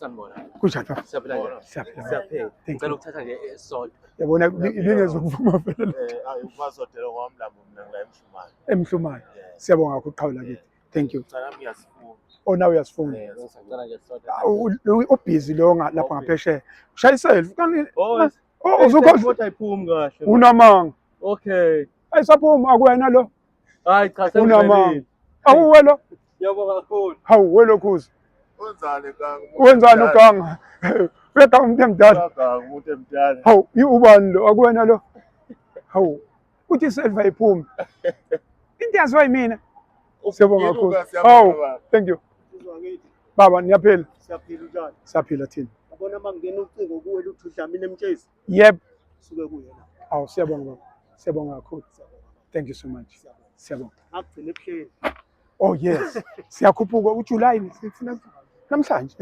sanibona. Kunjani baba? Siyaphila nje. Siyaphila. Ngicela ukuthatha nje esisodwa. Yabona ibingezokuvuma phela Hayi ukwazodela ngomlambo mina ngila emhlumane. emhlumayo. Siyabonga kakhulu uqhawula kithi. Thank you. Sana ngiyasifuna. Oh nawe uyasifuna. Ngicela nje esisodwa. Ubhizi lo lapha ngaphesheya. Shaya iself. Oh, uzokhoza kodwa ayiphumi kahle. unamanga. Okay. Ayisaphuma akuwena lo. Hayi cha Unamanga. Awuwe lo. Yabonga kakhulu. Hawu welokhuzi. Wenzani kanga? Wenzani uganga? Uyaganga umuntu emdala. Kanga umuntu emdala. Hawu ubani lo akuwena lo. Hawu uthi iself ayiphumi. Into yaziwa yimina. Siyabonga kakhulu. Hawu thank you. Baba niyaphila. Siyaphila njani? Siyaphila thina. Yabona mangena ucingo kuwe luthi udlamini emtshezi. Yep. Suke kuyena. Awu siyabonga baba. Siyabonga kakhulu. Thank you so much. Siyabonga. Akugcina ebuhleni. Oh yes. Siyakhuphuka uJuly sifuna namhlanje.